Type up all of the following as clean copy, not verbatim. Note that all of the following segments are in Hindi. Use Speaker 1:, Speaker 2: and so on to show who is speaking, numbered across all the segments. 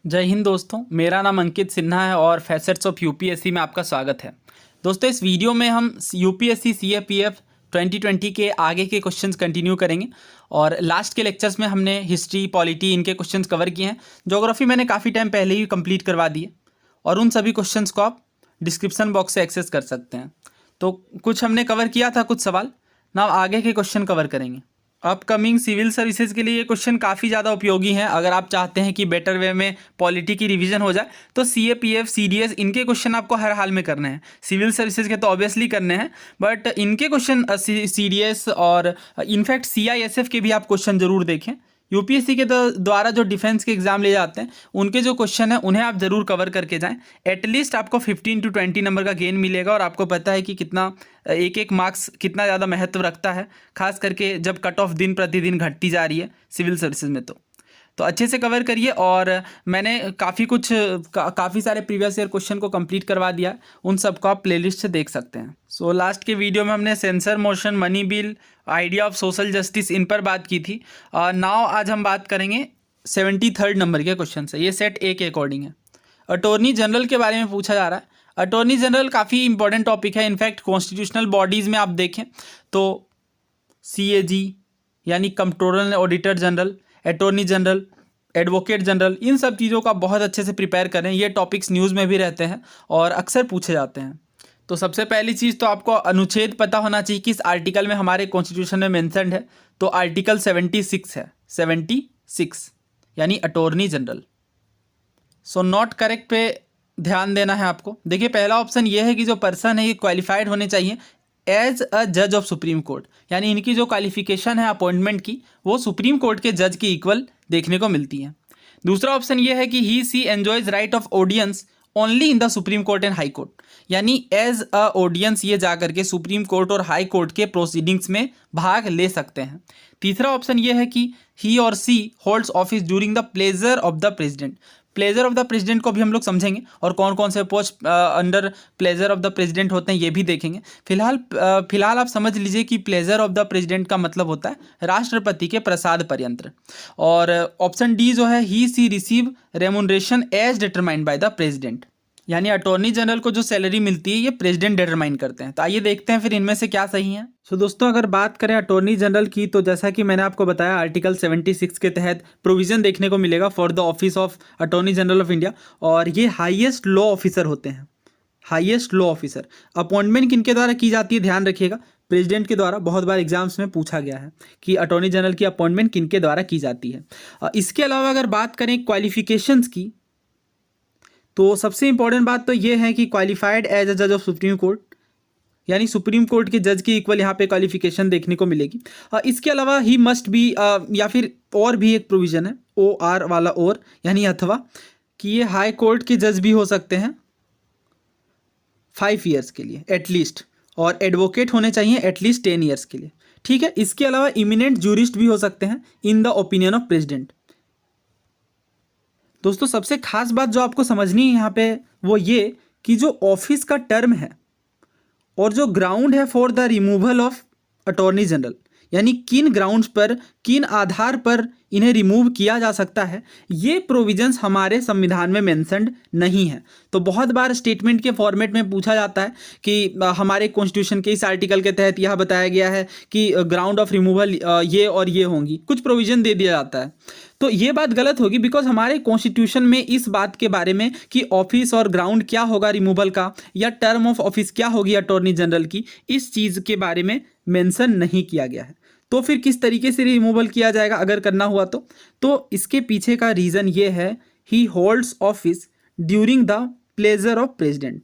Speaker 1: जय हिंद दोस्तों, मेरा नाम अंकित सिन्हा है और फैसेट्स ऑफ यूपीएससी में आपका स्वागत है। दोस्तों, इस वीडियो में हम यूपीएससी सीएपीएफ 2020 के आगे के क्वेश्चंस कंटिन्यू करेंगे। और लास्ट के लेक्चर्स में हमने हिस्ट्री, पॉलिटी इनके क्वेश्चंस कवर किए हैं। ज्योग्राफी मैंने काफ़ी टाइम पहले ही कंप्लीट करवा दी है और उन सभी क्वेश्चंस को आप डिस्क्रिप्शन बॉक्स से एक्सेस कर सकते हैं। तो कुछ हमने कवर किया था, कुछ सवाल ना आगे के क्वेश्चन कवर करेंगे। अपकमिंग सिविल सर्विसेज के लिए ये क्वेश्चन काफ़ी ज़्यादा उपयोगी हैं। अगर आप चाहते हैं कि बेटर वे में पॉलिटी की रिवीजन हो जाए तो सीएपीएफ, सीडीएस इनके क्वेश्चन आपको हर हाल में करने हैं। सिविल सर्विसेज के तो ऑब्वियसली करने हैं, बट इनके क्वेश्चन सीडीएस और इनफैक्ट सीआईएसएफ के भी आप क्वेश्चन ज़रूर देखें। यूपीएससी के द्वारा जो डिफेंस के एग्जाम ले जाते हैं उनके जो क्वेश्चन है उन्हें आप ज़रूर कवर करके जाएं। एटलीस्ट आपको 15 to 20 नंबर का गेन मिलेगा और आपको पता है कि कितना एक एक मार्क्स कितना ज़्यादा महत्व रखता है, खास करके जब कट ऑफ दिन प्रतिदिन घटती जा रही है सिविल सर्विसेज में। तो अच्छे से कवर करिए। और मैंने काफ़ी सारे प्रीवियस ईयर क्वेश्चन को कंप्लीट करवा दिया, उन सबको आप प्लेलिस्ट से देख सकते हैं। सो लास्ट के वीडियो में हमने censure motion, money bill, idea of social justice in पर बात की थी। नाउ आज हम बात करेंगे 73rd नंबर के क्वेश्चन से। ये सेट ए के अकॉर्डिंग है। अटॉर्नी जनरल के बारे में पूछा जा रहा है। अटॉर्नी जनरल काफ़ी इंपॉर्टेंट टॉपिक है। इनफैक्ट कॉन्स्टिट्यूशनल बॉडीज़ में आप देखें तो CAG यानी controller auditor general, attorney general, advocate general, इन सब चीज़ों का बहुत अच्छे से प्रिपेयर करें। ये टॉपिक्स न्यूज़ में भी रहते हैं और अक्सर पूछे जाते हैं। तो सबसे पहली चीज़ तो आपको अनुच्छेद पता होना चाहिए कि इस आर्टिकल में हमारे कॉन्स्टिट्यूशन में मेंशन्ड है। तो आर्टिकल 76 है, 76 यानी attorney general. So not correct पे ध्यान देना है आपको। देखिए, पहला ऑप्शन ये है कि जो पर्सन है ये क्वालिफाइड होने चाहिए एज अ जज ऑफ सुप्रीम कोर्ट, यानी इनकी जो क्वालिफिकेशन है अपॉइंटमेंट की वो सुप्रीम कोर्ट के जज के इक्वल देखने को मिलती है। दूसरा ऑप्शन ये है कि he she enjoys right of audience only in the supreme court and high court, यानी एज अ ऑडियंस ये जा करके सुप्रीम कोर्ट और हाई कोर्ट के प्रोसीडिंग्स में भाग ले सकते हैं। तीसरा ऑप्शन ये है कि ही और she holds office during the pleasure of the president. Pleasure of the president को भी हम लोग समझेंगे और कौन कौन से post under pleasure of the president होते हैं ये भी देखेंगे। फिलहाल आप समझ लीजिए कि प्लेजर ऑफ द प्रेसिडेंट का मतलब होता है राष्ट्रपति के प्रसाद पर्यंत। और ऑप्शन डी जो है, he she receive remuneration as determined by the president, यानी अटॉर्नी जनरल को जो सैलरी मिलती है ये प्रेसिडेंट डिटरमाइन करते हैं। तो आइए देखते हैं फिर इनमें से क्या सही है। सो दोस्तों, अगर बात करें अटॉर्नी जनरल की तो जैसा कि मैंने आपको बताया आर्टिकल 76 के तहत प्रोविजन देखने को मिलेगा for the office of attorney general of India. और ये हाईएस्ट लॉ ऑफिसर होते हैं, हाईएस्ट लॉ ऑफिसर। अपॉइंटमेंट किनके द्वारा की जाती है, ध्यान रखिएगा, प्रेसिडेंट के द्वारा। बहुत बार एग्जाम्स में पूछा गया है कि अटॉर्नी जनरल की अपॉइंटमेंट किनके द्वारा की जाती है। इसके अलावा अगर बात करें क्वालिफिकेशंस की तो सबसे इंपॉर्टेंट बात तो ये है कि क्वालिफाइड एज अ जज ऑफ सुप्रीम कोर्ट, यानी सुप्रीम कोर्ट के जज के इक्वल यहाँ पे क्वालिफिकेशन देखने को मिलेगी। इसके अलावा ही मस्ट बी या फिर और भी एक प्रोविजन है OR वाला, और यानी अथवा, कि ये हाई कोर्ट के जज भी हो सकते हैं 5 ईयर्स के लिए एटलीस्ट, और एडवोकेट होने चाहिए एटलीस्ट 10 ईयर्स के लिए। ठीक है। इसके अलावा इमिनेंट जूरिस्ट भी हो सकते हैं in the opinion of president. दोस्तों, सबसे खास बात जो आपको समझनी है यहाँ पे वो ये कि जो ऑफिस का टर्म है और जो ग्राउंड है for the removal of attorney general, यानी किन ग्राउंड्स पर, किन आधार पर इन्हें रिमूव किया जा सकता है, ये प्रोविजंस हमारे संविधान में मेंशन्ड नहीं है। तो बहुत बार स्टेटमेंट के फॉर्मेट में पूछा जाता है कि हमारे कॉन्स्टिट्यूशन के इस आर्टिकल के तहत यह बताया गया है कि ग्राउंड ऑफ रिमूवल ये और ये होंगी, कुछ प्रोविजन दे दिया जाता है। तो ये बात गलत होगी, बिकॉज हमारे कॉन्स्टिट्यूशन में इस बात के बारे में कि ऑफिस और ग्राउंड क्या होगा रिमूवल का, या टर्म ऑफ ऑफिस क्या होगी अटॉर्नी जनरल की, इस चीज़ के बारे में मेंशन नहीं किया गया है। तो फिर किस तरीके से रिमूवल किया जाएगा अगर करना हुआ तो इसके पीछे का रीज़न ये है, ही holds office during the pleasure of president,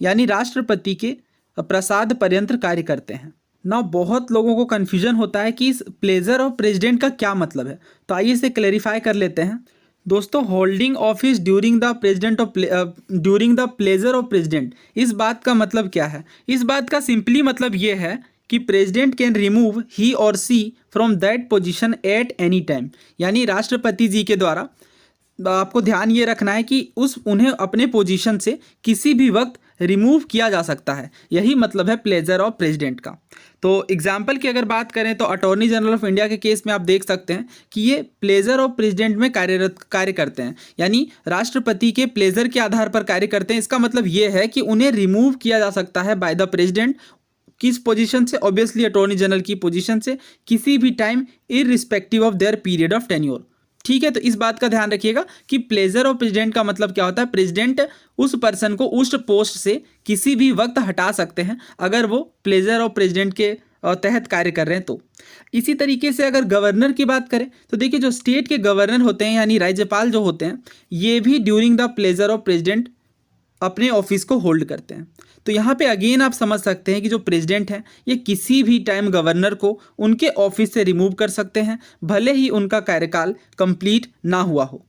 Speaker 1: यानी राष्ट्रपति के प्रसाद पर्यंत कार्य करते हैं ना। बहुत लोगों को कन्फ्यूजन होता है कि इस प्लेजर ऑफ प्रेसिडेंट का क्या मतलब है, तो आइए इसे क्लैरिफाई कर लेते हैं। दोस्तों, holding office during the pleasure of president, इस बात का मतलब क्या है? इस बात का सिंपली मतलब ये है कि प्रेसिडेंट कैन रिमूव ही और she from that position at any time, यानी राष्ट्रपति जी के द्वारा आपको ध्यान ये रखना है कि उन्हें अपने पोजीशन से किसी भी वक्त रिमूव किया जा सकता है। यही मतलब है प्लेजर ऑफ प्रेसिडेंट का। तो एग्जाम्पल की अगर बात करें तो अटॉर्नी जनरल ऑफ इंडिया के केस में आप देख सकते हैं कि ये प्लेजर ऑफ प्रेसिडेंट में कार्य करते हैं, यानी राष्ट्रपति के प्लेजर के आधार पर कार्य करते हैं। इसका मतलब ये है कि उन्हें रिमूव किया जा सकता है बाय द प्रेसिडेंट। किस पोजीशन से? ऑब्वियसली अटॉर्नी जनरल की पोजीशन से, किसी भी time irrespective of their period of tenure. ठीक है, तो इस बात का ध्यान रखिएगा कि प्लेजर ऑफ प्रेसिडेंट का मतलब क्या होता है। प्रेसिडेंट उस पर्सन को उस पोस्ट से किसी भी वक्त हटा सकते हैं अगर वो प्लेजर ऑफ प्रेसिडेंट के तहत कार्य कर रहे हैं तो। इसी तरीके से अगर गवर्नर की बात करें तो देखिए जो स्टेट के गवर्नर होते हैं यानी राज्यपाल जो होते हैं, ये भी during the pleasure of president अपने ऑफिस को होल्ड करते हैं। तो यहाँ पे अगेन आप समझ सकते हैं कि जो प्रेसिडेंट हैं ये किसी भी टाइम गवर्नर को उनके ऑफिस से रिमूव कर सकते हैं, भले ही उनका कार्यकाल कंप्लीट ना हुआ हो।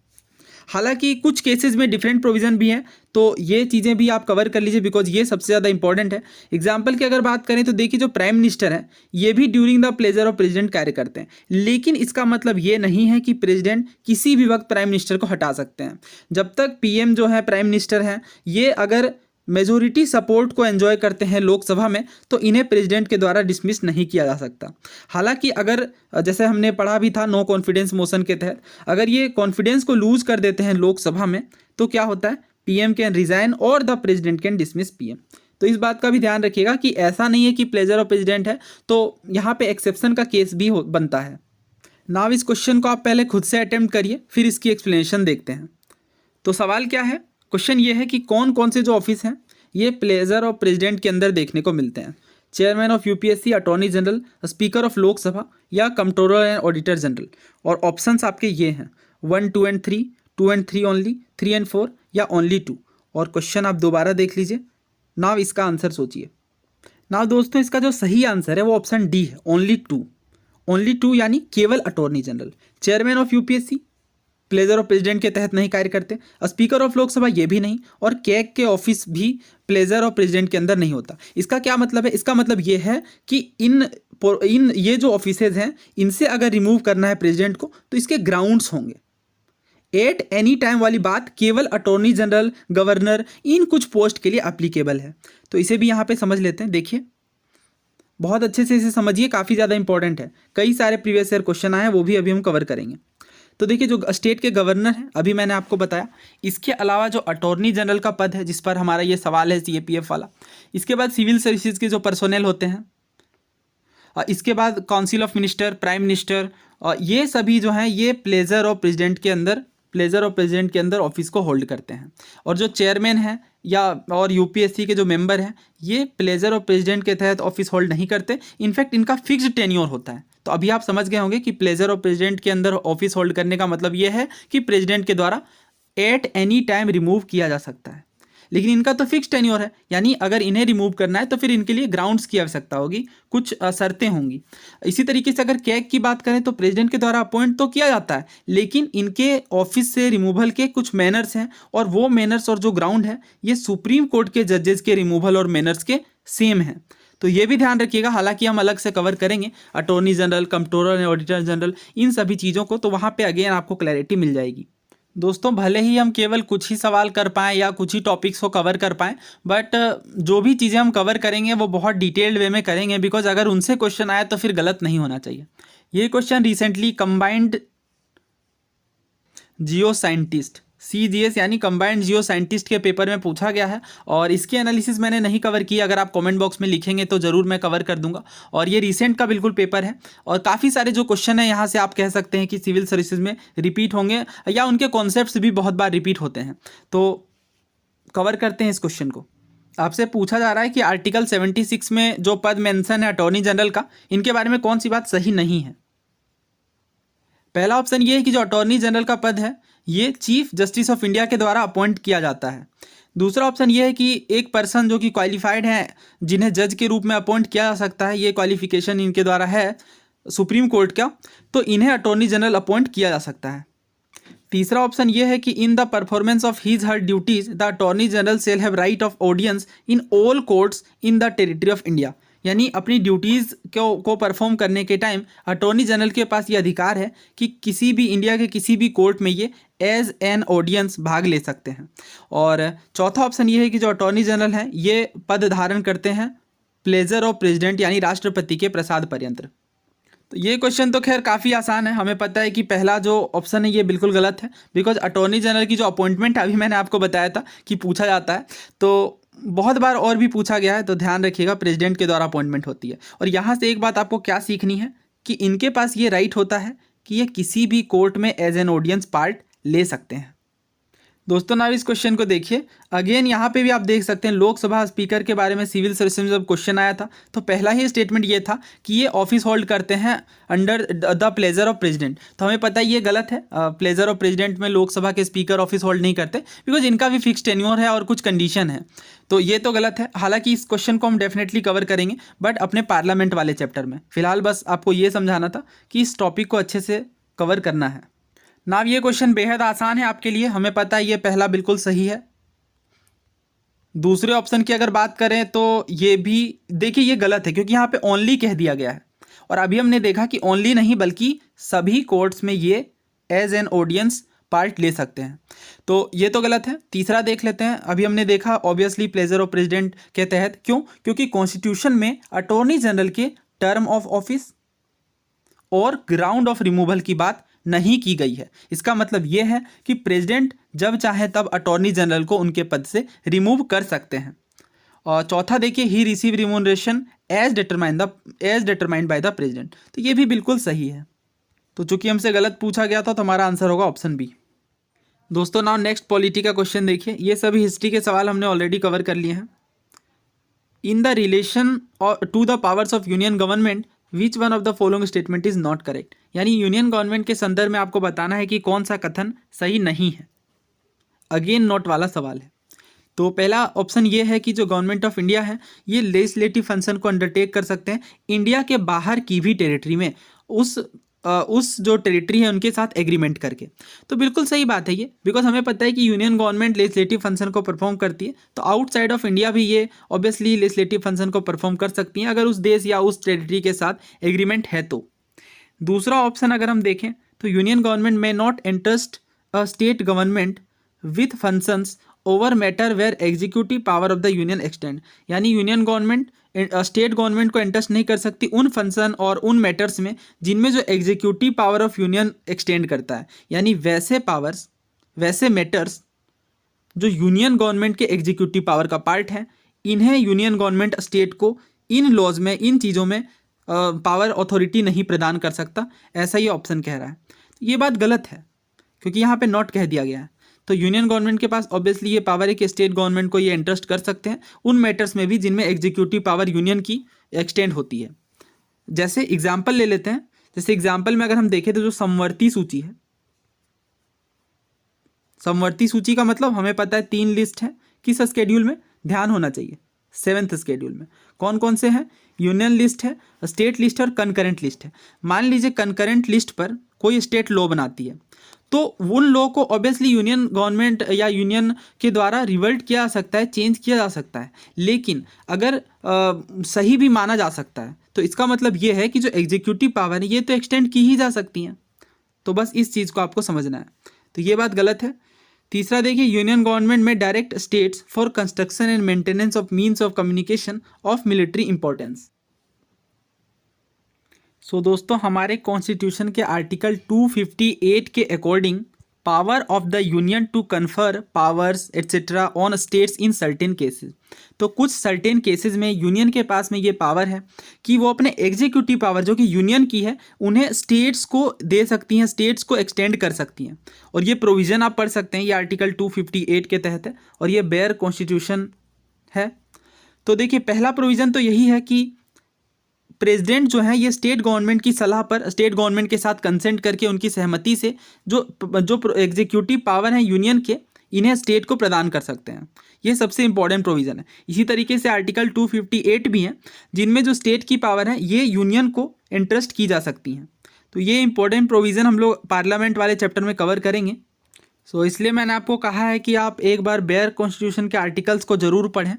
Speaker 1: हालांकि कुछ केसेस में डिफरेंट प्रोविज़न भी हैं, तो ये चीज़ें भी आप कवर कर लीजिए बिकॉज ये सबसे ज़्यादा इंपॉर्टेंट है। एग्जाम्पल की अगर बात करें तो देखिए जो प्राइम मिनिस्टर है ये भी during the pleasure of president कार्य करते हैं, लेकिन इसका मतलब ये नहीं है कि प्रेसिडेंट किसी भी वक्त प्राइम मिनिस्टर को हटा सकते हैं। जब तक पीएम जो है प्राइम मिनिस्टर हैं, ये अगर मेजोरिटी सपोर्ट को एंजॉय करते हैं लोकसभा में, तो इन्हें प्रेसिडेंट के द्वारा डिसमिस नहीं किया जा सकता। हालांकि अगर जैसे हमने पढ़ा भी था नो कॉन्फिडेंस मोशन के तहत, अगर ये कॉन्फिडेंस को लूज कर देते हैं लोकसभा में तो क्या होता है, पीएम कैन रिजाइन और the president can dismiss PM. तो इस बात का भी ध्यान रखिएगा कि ऐसा नहीं है कि प्लेजर ऑफ प्रेसिडेंट है तो यहाँ पे एक्सेप्शन का केस भी बनता है। नाउ इस क्वेश्चन को आप पहले खुद से अटेम्प्ट करिए, फिर इसकी एक्सप्लेनेशन देखते हैं। तो सवाल क्या है, क्वेश्चन ये है कि कौन कौन से जो ऑफिस हैं ये प्लेजर ऑफ प्रेसिडेंट के अंदर देखने को मिलते हैं। Chairman of UPSC, attorney general, speaker of Lok Sabha या कंट्रोलर एंड ऑडिटर जनरल। और ऑप्शंस आपके ये हैं 1, 2 एंड 3, 2 एंड 3 ओनली, 3 एंड 4 या ओनली 2। और क्वेश्चन आप दोबारा देख लीजिए। नाउ इसका आंसर सोचिए। नाउ दोस्तों इसका जो सही आंसर है वो ऑप्शन डी है, ओनली 2। ओनली 2 यानी केवल attorney general. Chairman of UPSC pleasure of president के तहत नहीं कार्य करते, स्पीकर ऑफ लोकसभा ये भी नहीं, और कैग के ऑफिस भी प्लेजर ऑफ प्रेसिडेंट के अंदर नहीं होता। इसका क्या मतलब है, इसका मतलब ये है कि इन ये जो ऑफिसेज हैं इनसे अगर रिमूव करना है प्रेसिडेंट को तो इसके ग्राउंड्स होंगे। एट एनी टाइम वाली बात केवल अटॉर्नी जनरल, गवर्नर, इन कुछ पोस्ट के लिए एप्लीकेबल है। तो इसे भी यहाँ पे समझ लेते हैं। देखिए बहुत अच्छे से इसे समझिए, काफ़ी ज़्यादा इंपॉर्टेंट है। कई सारे प्रीवियस ईयर क्वेश्चन आए हैं, वो भी अभी हम कवर करेंगे। तो देखिए जो स्टेट के गवर्नर हैं अभी मैंने आपको बताया, इसके अलावा जो अटॉर्नी जनरल का पद है जिस पर हमारा ये सवाल है सीएपीएफ वाला, इसके बाद सिविल सर्विसेज के जो पर्सोनेल होते हैं, इसके बाद council of minister, prime minister, ये सभी जो हैं ये प्लेजर ऑफ प्रेसिडेंट के अंदर ऑफिस को होल्ड करते हैं। और जो चेयरमैन हैं या और यूपीएससी के जो मेंबर हैं ये प्लेजर ऑफ प्रेसिडेंट के तहत ऑफिस होल्ड नहीं करते, इनफैक्ट इनका फिक्स्ड टेन्योर होता है। तो अभी आप समझ गए होंगे कि प्लेजर ऑफ प्रेसिडेंट के अंदर ऑफिस होल्ड करने का मतलब ये है कि प्रेसिडेंट के द्वारा एट एनी टाइम रिमूव किया जा सकता है, लेकिन इनका तो फिक्स टेन्योर है, यानी अगर इन्हें रिमूव करना है तो फिर इनके लिए ग्राउंड्स की आवश्यकता होगी, कुछ शर्तें होंगी। इसी तरीके से अगर कैग की बात करें तो प्रेसिडेंट के द्वारा अपॉइंट तो किया जाता है, लेकिन इनके ऑफिस से रिमूवल के कुछ मैनर्स हैं, और वो मैनर्स और जो ग्राउंड है ये सुप्रीम कोर्ट के जजेस के रिमूवल और मैनर्स के सेम हैं। तो ये भी ध्यान रखिएगा। हालांकि हम अलग से कवर करेंगे attorney general, controller and auditor general, इन सभी चीज़ों को, तो वहाँ पे अगेन आपको क्लैरिटी मिल जाएगी। दोस्तों भले ही हम केवल कुछ ही सवाल कर पाएँ या कुछ ही टॉपिक्स को कवर कर पाएँ, बट जो भी चीज़ें हम कवर करेंगे वो बहुत डिटेल्ड वे में करेंगे, बिकॉज अगर उनसे क्वेश्चन आए तो फिर गलत नहीं होना चाहिए। ये क्वेश्चन रिसेंटली कंबाइंड जियो साइंटिस्ट CGS यानी कंबाइंड जियो साइंटिस्ट के पेपर में पूछा गया है, और इसकी एनालिसिस मैंने नहीं कवर की। अगर आप कमेंट बॉक्स में लिखेंगे तो ज़रूर मैं कवर कर दूंगा। और ये रिसेंट का बिल्कुल पेपर है, और काफ़ी सारे जो क्वेश्चन है यहाँ से आप कह सकते हैं कि सिविल सर्विसेज में रिपीट होंगे या उनके कॉन्सेप्ट्स भी बहुत बार रिपीट होते हैं। तो कवर करते हैं इस क्वेश्चन को। आपसे पूछा जा रहा है कि आर्टिकल 76 में जो पद मेंशन है अटॉर्नी जनरल का, इनके बारे में कौन सी बात सही नहीं है। पहला ऑप्शन ये है कि जो अटॉर्नी जनरल का पद है ये चीफ जस्टिस ऑफ इंडिया के द्वारा अपॉइंट किया जाता है। दूसरा ऑप्शन ये है कि एक पर्सन जो कि क्वालिफाइड है, जिन्हें जज के रूप में अपॉइंट किया जा सकता है, ये क्वालिफिकेशन इनके द्वारा है सुप्रीम कोर्ट का, तो इन्हें अटॉर्नी जनरल अपॉइंट किया जा सकता है। तीसरा ऑप्शन ये है कि in the performance of his her duties the attorney general shall have right of audience in all courts in the territory of India, यानी अपनी ड्यूटीज़ को परफॉर्म करने के टाइम अटॉर्नी जनरल के पास ये अधिकार है कि किसी भी इंडिया के किसी भी कोर्ट में ये एज एन ऑडियंस भाग ले सकते हैं। और चौथा ऑप्शन ये है कि जो अटॉर्नी जनरल हैं ये पद धारण करते हैं प्लेजर ऑफ प्रेसिडेंट यानी राष्ट्रपति के प्रसाद पर्यंत। तो ये क्वेश्चन तो खैर काफ़ी आसान है, हमें पता है कि पहला जो ऑप्शन है ये बिल्कुल गलत है, बिकॉज अटॉर्नी जनरल की जो अपॉइंटमेंट है अभी मैंने आपको बताया था कि पूछा जाता है, तो बहुत बार और भी पूछा गया है, तो ध्यान रखिएगा प्रेसिडेंट के द्वारा अपॉइंटमेंट होती है। और यहाँ से एक बात आपको क्या सीखनी है कि इनके पास ये राइट होता है कि ये किसी भी कोर्ट में एज एन ऑडियंस पार्ट ले सकते हैं। दोस्तों ना इस क्वेश्चन को देखिए, अगेन यहाँ पे भी आप देख सकते हैं लोकसभा स्पीकर के बारे में सिविल सर्विस में जब क्वेश्चन आया था तो पहला ही स्टेटमेंट ये था कि ये ऑफिस होल्ड करते हैं under the pleasure of president. तो हमें पता है ये गलत है, प्लेजर ऑफ प्रेसिडेंट में लोकसभा के स्पीकर ऑफिस होल्ड नहीं करते, बिकॉज इनका भी फिक्स टेन्योर है और कुछ कंडीशन है, तो ये तो गलत है। हालांकि इस क्वेश्चन को हम डेफिनेटली कवर करेंगे बट अपने पार्लियामेंट वाले चैप्टर में। फिलहाल बस आपको ये समझाना था कि इस टॉपिक को अच्छे से कवर करना है ना। ये क्वेश्चन बेहद आसान है आपके लिए, हमें पता है ये पहला बिल्कुल सही है। दूसरे ऑप्शन की अगर बात करें तो ये भी देखिए ये गलत है, क्योंकि यहाँ पे ओनली कह दिया गया है और अभी हमने देखा कि ओनली नहीं बल्कि सभी कोर्ट्स में ये एज एन ऑडियंस पार्ट ले सकते हैं, तो ये तो गलत है। तीसरा देख लेते हैं, अभी हमने देखा ऑब्वियसली प्लेजर ऑफ प्रेसिडेंट के तहत, क्यों? क्योंकि कॉन्स्टिट्यूशन में अटॉर्नी जनरल के टर्म ऑफ ऑफिस और ग्राउंड ऑफ रिमूवल की बात नहीं की गई है। इसका मतलब यह है कि प्रेसिडेंट जब चाहे तब अटॉर्नी जनरल को उनके पद से रिमूव कर सकते हैं। और चौथा देखिए he receive remuneration as determined by the president, तो ये भी बिल्कुल सही है। तो चूंकि हमसे गलत पूछा गया था तो हमारा आंसर होगा ऑप्शन बी। दोस्तों नाउ नेक्स्ट पॉलिटी का क्वेश्चन देखिए, ये सभी हिस्ट्री के सवाल हमने ऑलरेडी कवर कर लिए हैं। In the relation to the powers of union government which one of the following statement is not correct, यानी यूनियन गवर्नमेंट के संदर्भ में आपको बताना है कि कौन सा कथन सही नहीं है। अगेन नोट वाला सवाल है। तो पहला ऑप्शन ये है कि जो गवर्नमेंट ऑफ इंडिया है ये लेजिस्लेटिव फंक्शन को अंडरटेक कर सकते हैं इंडिया के बाहर की भी टेरिटरी में, उस जो टेरिटरी है उनके साथ एग्रीमेंट करके। तो बिल्कुल सही बात है ये, बिकॉज हमें पता है कि यूनियन गवर्नमेंट लेजिस्लेटिव फंक्शन को परफॉर्म करती है, तो आउटसाइड ऑफ इंडिया भी ये ऑब्वियसली लेजिस्लेटिव फंक्शन को परफॉर्म कर सकती हैं अगर उस देश या उस टेरिटरी के साथ एग्रीमेंट है तो। दूसरा ऑप्शन अगर हम देखें तो यूनियन गवर्नमेंट में not interest a state government with functions over matter where executive power of the union extend, यानी यूनियन गवर्नमेंट स्टेट गवर्नमेंट को इंटरेस्ट नहीं कर सकती उन फंक्शन और उन मैटर्स में जिनमें जो executive power of union extend करता है, यानी वैसे पावर्स वैसे मैटर्स जो यूनियन गवर्नमेंट के एग्जीक्यूटिव पावर का पार्ट है, इन्हें यूनियन गवर्नमेंट स्टेट को इन लॉज में इन चीज़ों में पावर अथॉरिटी नहीं प्रदान कर सकता, ऐसा ये ऑप्शन कह रहा है। ये बात गलत है क्योंकि यहाँ पे नॉट कह दिया गया है। तो यूनियन गवर्नमेंट के पास ऑब्वियसली ये पावर है कि स्टेट गवर्नमेंट को ये इंटरेस्ट कर सकते हैं उन मैटर्स में भी जिनमें एग्जीक्यूटिव पावर यूनियन की एक्सटेंड होती है। जैसे एग्जाम्पल ले लेते हैं, जैसे एग्जाम्पल में अगर हम देखें तो जो समवर्ती सूची है, समवर्ती सूची का मतलब हमें पता है 3 लिस्ट है, किस स्केड्यूल में ध्यान होना चाहिए, 7th स्केड्यूल में। कौन कौन से हैं? यूनियन लिस्ट है, स्टेट लिस्ट है और कंकरेंट लिस्ट है। मान लीजिए कंकरेंट लिस्ट पर कोई स्टेट लॉ बनाती है तो उन लॉ को ऑब्वियसली यूनियन गवर्नमेंट या यूनियन के द्वारा रिवर्ट किया जा सकता है, चेंज किया जा सकता है, लेकिन अगर सही भी माना जा सकता है तो इसका मतलब ये है कि जो एग्जीक्यूटिव पावर है ये तो एक्सटेंड की ही जा सकती हैं। तो बस इस चीज़ को आपको समझना है, तो ये बात गलत है। तीसरा देखिए यूनियन गवर्नमेंट में direct states for construction and maintenance of means of communication of military importance. So दोस्तों हमारे कॉन्स्टिट्यूशन के आर्टिकल 258 के according power of the union to confer powers etcetera on states in certain cases, तो कुछ सर्टेन केसेस में यूनियन के पास में ये पावर है कि वो अपने एग्जीक्यूटिव पावर जो कि यूनियन की है उन्हें स्टेट्स को दे सकती हैं, स्टेट्स को एक्सटेंड कर सकती हैं। और ये प्रोविज़न आप पढ़ सकते हैं, ये आर्टिकल 258 के तहत है और ये बेयर कॉन्स्टिट्यूशन है। तो देखिए पहला प्रोविज़न तो यही है कि प्रेसिडेंट जो है ये स्टेट गवर्नमेंट की सलाह पर, स्टेट गवर्नमेंट के साथ कंसेंट करके उनकी सहमति से जो एग्जीक्यूटिव पावर हैं यूनियन के, इन्हें स्टेट को प्रदान कर सकते हैं। ये सबसे इंपॉर्टेंट प्रोविज़न है। इसी तरीके से आर्टिकल 258 भी हैं जिनमें जो स्टेट की पावर है ये यूनियन को इंटरेस्ट की जा सकती हैं। तो ये इंपॉर्टेंट प्रोविज़न हम लोग पार्लियामेंट वाले चैप्टर में कवर करेंगे। सो इसलिए मैंने आपको कहा है कि आप एक बार बेयर कॉन्स्टिट्यूशन के आर्टिकल्स को ज़रूर पढ़ें,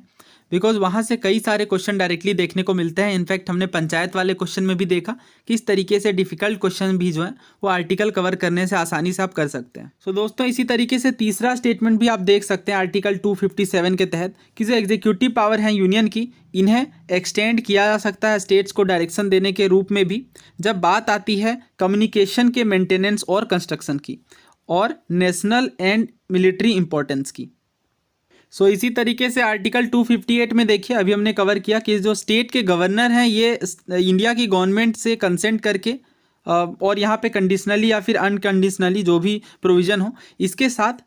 Speaker 1: बिकॉज वहाँ से कई सारे क्वेश्चन डायरेक्टली देखने को मिलते हैं। इनफैक्ट हमने पंचायत वाले क्वेश्चन में भी देखा कि इस तरीके से डिफिकल्ट क्वेश्चन भी जो है वो आर्टिकल कवर करने से आसानी से आप कर सकते हैं। सो दोस्तों इसी तरीके से तीसरा स्टेटमेंट भी आप देख सकते हैं आर्टिकल 257 के तहत कि जो एग्जीक्यूटिव पावर है यूनियन की, इन्हें एक्सटेंड किया जा सकता है स्टेट्स को डायरेक्शन देने के रूप में भी, जब बात आती है कम्युनिकेशन के मेंटेनेंस और कंस्ट्रक्शन की और नेशनल एंड मिलिट्री इंपॉर्टेंस की। सो इसी तरीके से आर्टिकल 258 में देखिए अभी हमने कवर किया कि जो स्टेट के गवर्नर हैं ये इंडिया की गवर्नमेंट से कंसेंट करके और यहाँ पे कंडीशनली या फिर अनकंडीशनली जो भी प्रोविज़न हो, इसके साथ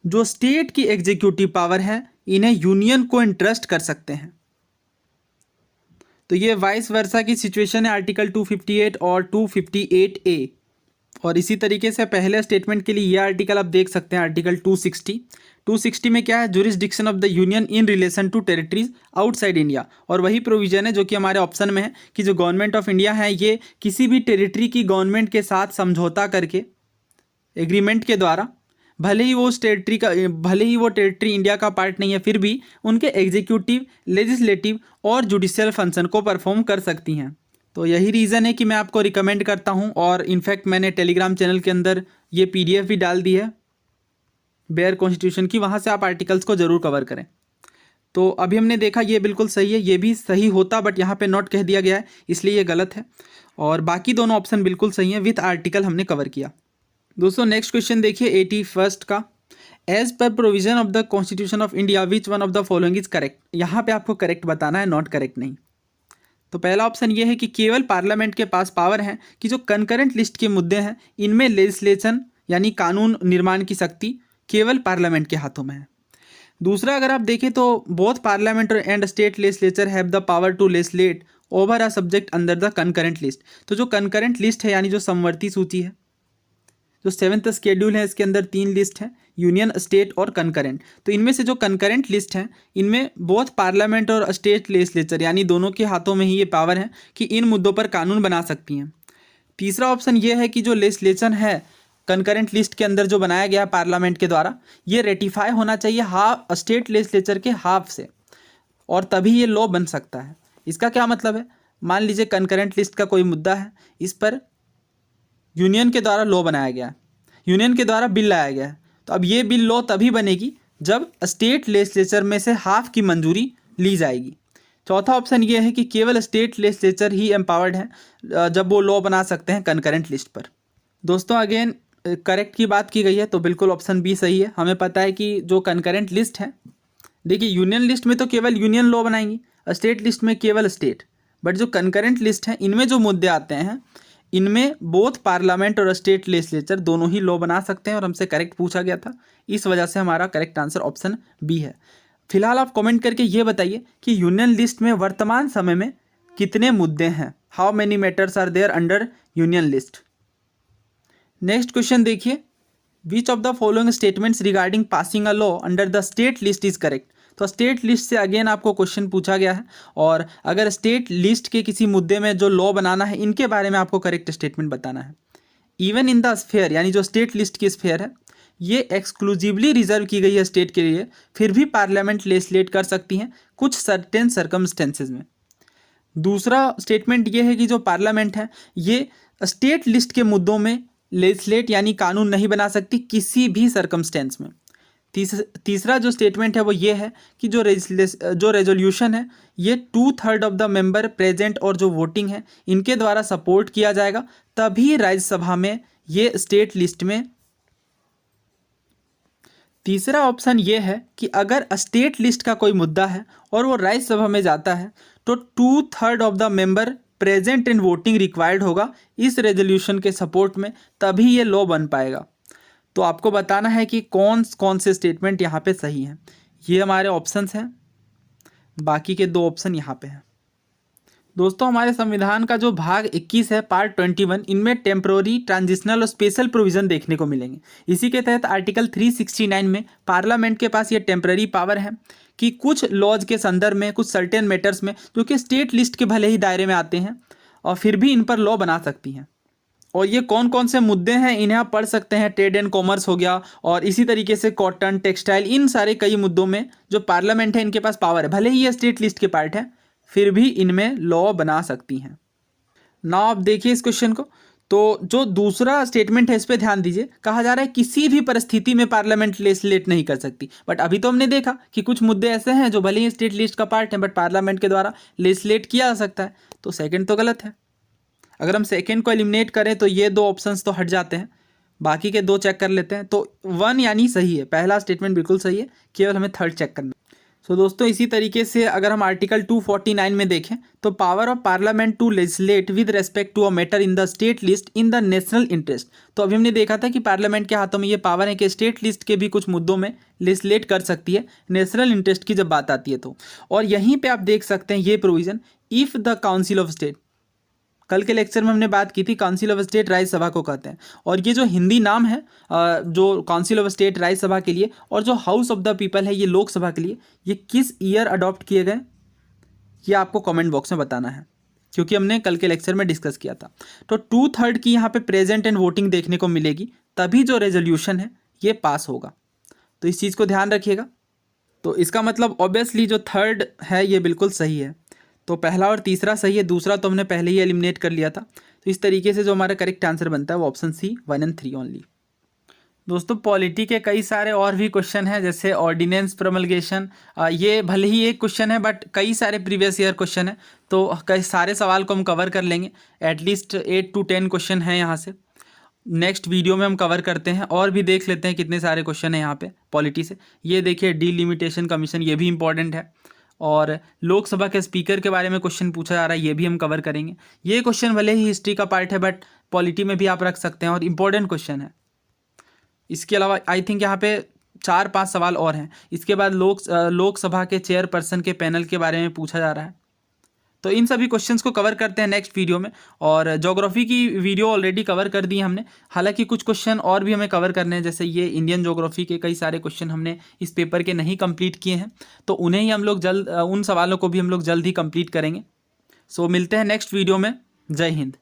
Speaker 1: जो स्टेट की एग्जीक्यूटिव पावर है इन्हें यूनियन को इंट्रस्ट कर सकते हैं। तो ये वाइस वर्सा की सिचुएशन है आर्टिकल 258 और 258A। और इसी तरीके से पहले स्टेटमेंट के लिए ये आर्टिकल आप देख सकते हैं आर्टिकल 260 में क्या है, jurisdiction of the union in relation to territories outside India. और वही प्रोविजन है जो कि हमारे ऑप्शन में है कि जो गवर्नमेंट ऑफ इंडिया है ये किसी भी टेरिटरी की गवर्नमेंट के साथ समझौता करके एग्रीमेंट के द्वारा, भले ही वो टेरिटरी इंडिया का पार्ट नहीं है, फिर भी उनके एग्जीक्यूटिव, लेजिस्लेटिव और जुडिशियल फंक्शन को परफॉर्म कर सकती हैं। तो यही रीज़न है कि मैं आपको रिकमेंड करता हूं, और इनफैक्ट मैंने टेलीग्राम चैनल के अंदर ये PDF भी डाल दी है बेयर कॉन्स्टिट्यूशन की, वहाँ से आप आर्टिकल्स को ज़रूर कवर करें। तो अभी हमने देखा ये बिल्कुल सही है, ये भी सही होता बट यहाँ पे नॉट कह दिया गया है इसलिए ये गलत है, और बाकी दोनों ऑप्शन बिल्कुल सही हैं, विथ आर्टिकल हमने कवर किया। दोस्तों नेक्स्ट क्वेश्चन देखिए 81 का, एज पर provision of the constitution of India which one of the following is correct. यहाँ पे आपको करेक्ट बताना है, नॉट करेक्ट नहीं। तो पहला ऑप्शन ये है कि केवल पार्लियामेंट के पास पावर है कि जो कंकरेंट लिस्ट के मुद्दे हैं इनमें लेजिस्लेशन यानी कानून निर्माण की शक्ति केवल पार्लियामेंट के हाथों में है। दूसरा अगर आप देखें तो both parliament and state legislature have the power to legislate over a subject under the concurrent list. तो जो कंकरेंट लिस्ट है यानी जो समवर्ती सूची है, जो 7th शेड्यूल है, इसके अंदर 3 लिस्ट है, यूनियन, स्टेट और कंकरेंट। तो इनमें से जो कंकरेंट लिस्ट है इनमें बोथ पार्लियामेंट और स्टेट लेजिस्लेचर यानी दोनों के हाथों में ही ये पावर है कि इन मुद्दों पर कानून बना सकती हैं। तीसरा ऑप्शन ये है कि जो लेजिस्लेशन है कंकरेंट लिस्ट के अंदर जो बनाया गया है पार्लियामेंट के द्वारा, ये रेटिफाई होना चाहिए स्टेट लेजिस्लेचर के हाफ से, और तभी ये लॉ बन सकता है। इसका क्या मतलब है, मान लीजिए कंकरेंट लिस्ट का कोई मुद्दा है, इस पर यूनियन के द्वारा लॉ बनाया गया है, यूनियन के द्वारा बिल लाया गया है, तो अब ये बिल लॉ तभी बनेगी जब स्टेट लेजिस्लेचर में से हाफ की मंजूरी ली जाएगी। चौथा ऑप्शन ये है कि केवल स्टेट लेजिस्लेचर ही एम्पावर्ड है जब वो लॉ बना सकते हैं कंकरेंट लिस्ट पर। दोस्तों अगेन करेक्ट की बात की गई है तो बिल्कुल ऑप्शन बी सही है। हमें पता है कि जो कंकरेंट लिस्ट है, देखिए यूनियन लिस्ट में तो केवल यूनियन लॉ बनाएंगी, स्टेट लिस्ट में केवल स्टेट, बट जो कंकरेंट लिस्ट है इनमें जो मुद्दे आते हैं इनमें बोथ पार्लियामेंट और स्टेट लेजिस्लेचर दोनों ही लॉ बना सकते हैं, और हमसे करेक्ट पूछा गया था, इस वजह से हमारा करेक्ट आंसर ऑप्शन बी है। फिलहाल आप कमेंट करके ये बताइए कि यूनियन लिस्ट में वर्तमान समय में कितने मुद्दे हैं, how many matters are there under union list. Next question देखिए, which of the following statements regarding passing a law under the state list is correct. तो स्टेट लिस्ट से अगेन आपको क्वेश्चन पूछा गया है, और अगर स्टेट लिस्ट के किसी मुद्दे में जो लॉ बनाना है इनके बारे में आपको करेक्ट स्टेटमेंट बताना है। इवन इन द स्फेयर यानी जो स्टेट लिस्ट की स्फेयर है ये एक्सक्लूसिवली रिजर्व की गई है स्टेट के लिए, फिर भी पार्लियामेंट लेजिस्लेट कर सकती हैं कुछ सर्टेन सर्कमस्टेंसेज में। दूसरा स्टेटमेंट ये है कि जो पार्लियामेंट है ये स्टेट लिस्ट के मुद्दों में लेजिस्लेट यानी कानून नहीं बना सकती किसी भी सर्कमस्टेंस में। तीसरा जो स्टेटमेंट है वो ये है कि जो रेजोल्यूशन है ये 2/3 ऑफ द मेंबर प्रेजेंट और जो वोटिंग है इनके द्वारा सपोर्ट किया जाएगा, तभी राज्यसभा में ये स्टेट लिस्ट में। तीसरा ऑप्शन ये है कि अगर स्टेट लिस्ट का कोई मुद्दा है और वो राज्यसभा में जाता है तो 2/3 of the member present in voting required होगा इस रेजोल्यूशन के सपोर्ट में, तभी ये लॉ बन पाएगा। तो आपको बताना है कि कौन कौन से स्टेटमेंट यहाँ पे सही हैं। ये हमारे ऑप्शंस हैं, बाकी के 2 ऑप्शन यहाँ पे हैं। दोस्तों हमारे संविधान का जो भाग 21 है पार्ट 21, इनमें टेम्प्रोरी, ट्रांजिशनल और स्पेशल प्रोविज़न देखने को मिलेंगे। इसी के तहत आर्टिकल 369 में पार्लियामेंट के पास ये टेम्प्रेरी पावर है कि कुछ लॉज के संदर्भ में, कुछ सर्टेन मैटर्स में जो कि स्टेट लिस्ट के भले ही दायरे में आते हैं और फिर भी इन पर लॉ बना सकती हैं, और ये कौन कौन से मुद्दे हैं इन्हें आप पढ़ सकते हैं। ट्रेड एंड कॉमर्स हो गया, और इसी तरीके से कॉटन, टेक्सटाइल, इन सारे कई मुद्दों में जो पार्लियामेंट है इनके पास पावर है, भले ही ये स्टेट लिस्ट के पार्ट है फिर भी इनमें लॉ बना सकती हैं। ना आप देखिए इस क्वेश्चन को, तो जो दूसरा स्टेटमेंट है इस पे ध्यान दीजिए। कहा जा रहा है किसी भी परिस्थिति में पार्लियामेंट लेजिस्लेट नहीं कर सकती, बट अभी तो हमने देखा कि कुछ मुद्दे ऐसे हैं जो भले ही स्टेट लिस्ट का पार्ट है बट पार्लियामेंट के द्वारा लेजिस्लेट किया जा सकता है, तो सेकंड तो गलत है। अगर हम सेकंड को एलिमिनेट करें तो ये दो ऑप्शंस तो हट जाते हैं, बाकी के दो चेक कर लेते हैं। तो 1 यानी सही है, पहला स्टेटमेंट बिल्कुल सही है, केवल हमें थर्ड चेक करना। सो दोस्तों इसी तरीके से अगर हम आर्टिकल 249 में देखें तो power of parliament to legislate with respect to a matter in the state list in the national interest. तो अभी हमने देखा था कि पार्लियामेंट के हाथों में ये पावर है कि स्टेट लिस्ट के भी कुछ मुद्दों में लेजिस्लेट कर सकती है नेशनल इंटरेस्ट की जब बात आती है तो। और यहीं पर आप देख सकते हैं ये provision, if the council of state, कल के लेक्चर में हमने बात की थी काउंसिल ऑफ स्टेट राज्यसभा को कहते हैं, और ये जो हिंदी नाम है जो काउंसिल ऑफ स्टेट राज्यसभा के लिए, और जो हाउस ऑफ द पीपल है ये लोकसभा के लिए, ये किस ईयर अडॉप्ट किए गए ये आपको कमेंट बॉक्स में बताना है, क्योंकि हमने कल के लेक्चर में डिस्कस किया था। तो 2/3 की यहाँ पे प्रेजेंट एंड वोटिंग देखने को मिलेगी, तभी जो रेजोल्यूशन है ये पास होगा, तो इस चीज़ को ध्यान रखिएगा। तो इसका मतलब ऑब्वियसली जो थर्ड है ये बिल्कुल सही है, तो पहला और तीसरा सही है, दूसरा तो हमने पहले ही एलिमिनेट कर लिया था। तो इस तरीके से जो हमारा करेक्ट आंसर बनता है वो ऑप्शन सी 1 और 3 ओनली। दोस्तों पॉलिटी के कई सारे और भी क्वेश्चन हैं, जैसे ऑर्डिनेंस प्रोमलगेशन, ये भले ही एक क्वेश्चन है बट कई सारे प्रीवियस ईयर क्वेश्चन है, तो कई सारे सवाल को हम कवर कर लेंगे। एटलीस्ट 8 to 10 क्वेश्चन हैं यहाँ से, नेक्स्ट वीडियो में हम कवर करते हैं, और भी देख लेते हैं कितने सारे क्वेश्चन हैं यहाँ पे पॉलिटी से। ये देखिए डिलिमिटेशन कमीशन, ये भी इंपॉर्टेंट है, और लोकसभा के स्पीकर के बारे में क्वेश्चन पूछा जा रहा है, ये भी हम कवर करेंगे। ये क्वेश्चन भले ही हिस्ट्री का पार्ट है बट पॉलिटी में भी आप रख सकते हैं और इम्पोर्टेंट क्वेश्चन है। इसके अलावा आई थिंक यहाँ पे 4-5 सवाल और हैं। इसके बाद लोकसभा के चेयरपर्सन के पैनल के बारे में पूछा जा रहा है। तो इन सभी क्वेश्चंस को कवर करते हैं नेक्स्ट वीडियो में, और ज्योग्राफी की वीडियो ऑलरेडी कवर कर दी हमने, हालांकि कुछ क्वेश्चन और भी हमें कवर करने हैं, जैसे ये इंडियन ज्योग्राफी के कई सारे क्वेश्चन हमने इस पेपर के नहीं कंप्लीट किए हैं, तो उन्हें ही हम लोग जल्द, उन सवालों को भी हम लोग जल्द ही कंप्लीट करेंगे। सो मिलते हैं नेक्स्ट वीडियो में। जय हिंद।